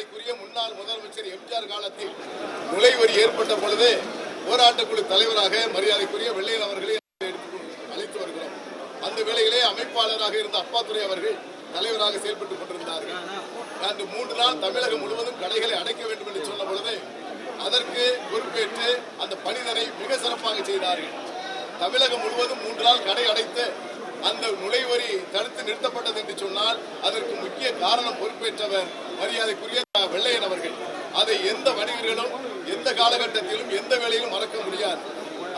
மரியாதைக்குரிய முன்னாள் முதலமைச்சர் எம்ஜிஆர் காலத்தில் நுழைவரி ஏற்பட்ட பொழுது போராட்டக்குழு தலைவராக மரியாதைக்குரிய வெள்ளையன் அவர்களை அழைத்து வருகிறோம். அந்த வேளையிலே அமைப்பாளராக இருந்த அப்பாத்துரை அவர்கள் தலைவராக செயல்பட்டுக் கொண்டிருந்தார்கள். அன்று 3 நாள் தமிழகம் முழுவதும் கடைகளை அடைக்க வேண்டும் என்று சொன்ன பொழுது அதற்கு பொறுப்பேற்று அந்த பணிதனை மிக சிறப்பாக செய்தார்கள். தமிழகம் முழுவதும் 3 நாள் கடை அடைத்து அந்த நுழைவரி தடுத்து நிறுத்தப்பட்டது என்று சொன்னால் அதற்கு முக்கிய காரணம் பொறுப்பேற்றவர் மரியாதைக்குரிய வெள்ளையன் அவர்கள். அதை எந்த வணிகர்களும் எந்த காலகட்டத்திலும் எந்த வேளையிலும் மறக்க முடியாது.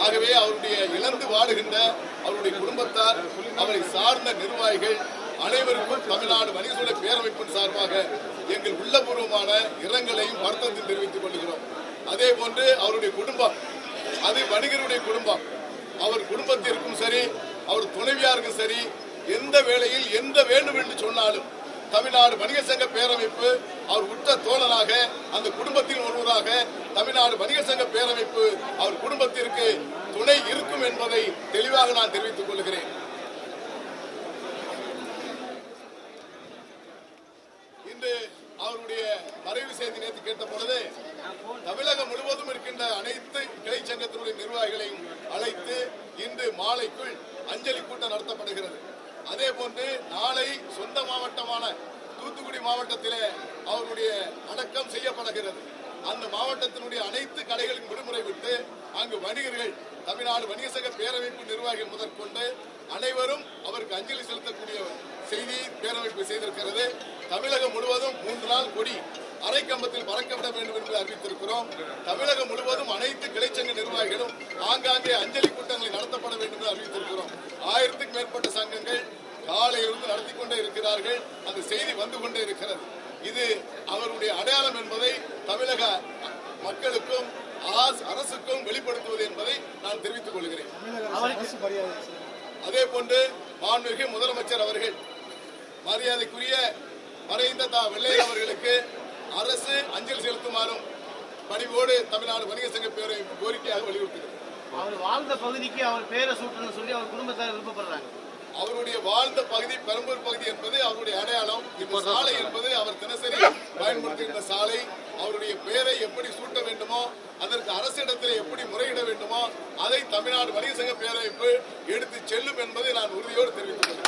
ஆகவே அவருடைய இழந்து வாடுகின்ற அவருடைய குடும்பத்தார், அவரை சார்ந்த நிர்வாகிகள் அனைவருக்கும் தமிழ்நாடு வணிகர்களை பேரமைப்பின் சார்பாக எங்கள் உள்ளபூர்வமான இரங்கலையும் வருத்தத்தையும் தெரிவித்துக் கொள்கிறோம். அதே போன்று அவருடைய குடும்பம், அது வணிகருடைய குடும்பம், அவர் குடும்பத்திற்கும் சரி அவர் துணைவியாருக்கும் சரி எந்த வேளையில் எந்த வேண்டும் என்று சொன்னாலும் தமிழ்நாடு வணிகர் சங்க பேரமைப்பு அவர் உற்ற தோழனாக அந்த குடும்பத்தின் ஒருவராக தமிழ்நாடு வணிகர் சங்க பேரமைப்பு அவர் குடும்பத்திற்கு துணை இருக்கும் என்பதை தெளிவாக நான் தெரிவித்துக் கொள்கிறேன். இன்று அவருடைய மறைவு செய்தி நேற்று கேட்ட பொழுது தமிழகம் முழுவதும் இருக்கின்ற அனைத்து கிளை சங்கத்தினுடைய நிர்வாகிகளையும் அழைத்து இன்று மாலைக்குள் அஞ்சலி கூட்டம் நடத்தப்படுகிறது. அதே போன்று நாளை சொந்த மாவட்டமான தூத்துக்குடி மாவட்டத்திலே அவருடைய அடக்கம் செய்யப்படுகிறது. அந்த மாவட்டத்தினுடைய அனைத்து கடைகளின் விடுமுறை விட்டு அங்கு வணிகர்கள், தமிழ்நாடு வணிகர் சங்க பேரமைப்பு நிர்வாகிகள் முதற்கொண்டு அனைவரும் அவருக்கு அஞ்சலி செலுத்தக்கூடிய செய்தி பேரமைப்பு செய்திருக்கிறது. தமிழகம் முழுவதும் 3 நாள் கொடி அரை கம்பத்தில் பறக்கப்பட வேண்டும் என்று அறிவித்திருக்கிறோம். தமிழகம் முழுவதும் அனைத்து கிளைச்சங்க நிர்வாகிகளும் ஆங்காங்கே அஞ்சலி கூட்டங்களை நடத்தப்பட வேண்டும் என்று அறிவித்திருக்கிறோம். 1000க்கும் மேற்பட்ட சங்கங்கள் காலையிலிருந்து நடத்தி கொண்டே இருக்கிறார்கள். அந்த செய்தி வந்து கொண்டே இருக்கிறது. இது அவருடைய அடையாளம் என்பதை தமிழக மக்களுக்கும் அரசுக்கும் வெளிப்படுத்துவது என்பதை நான் தெரிவித்துக் கொள்கிறேன். அதே போன்று மாண்புமிகு முதலமைச்சர் அவர்கள் மரியாதைக்குரிய மறைந்த வெள்ளையன் அவர்களுக்கு அரசு அஞ்சலி செலுத்துமாறும் பணிவோடு தமிழ்நாடு வணிகர் சங்க பேரை கோரிக்கையாக வலியுறுத்துகிறது. அவர் வாழ்ந்த பகுதிக்கு அவர் பேரை சூட்டணும் சொல்லி அவர் குடும்பத்தார் விருப்பப்படுறாங்க. அவருடைய வாழ்ந்த பகுதி பெரம்பூர் பகுதி என்பது அவருடைய அடையாளம். இந்த சாலை என்பது அவர் தினசரி பயன்படுத்துகின்ற சாலை. அவருடைய பெயரை எப்படி சூட்ட வேண்டுமோ, அதற்கு அரசிடத்தில் எப்படி முறையிட வேண்டுமோ அதை தமிழ்நாடு வணிகர் சங்க பேரமைப்பு எடுத்து செல்லும் என்பதை நான் உறுதியோடு தெரிவித்துள்ளேன்.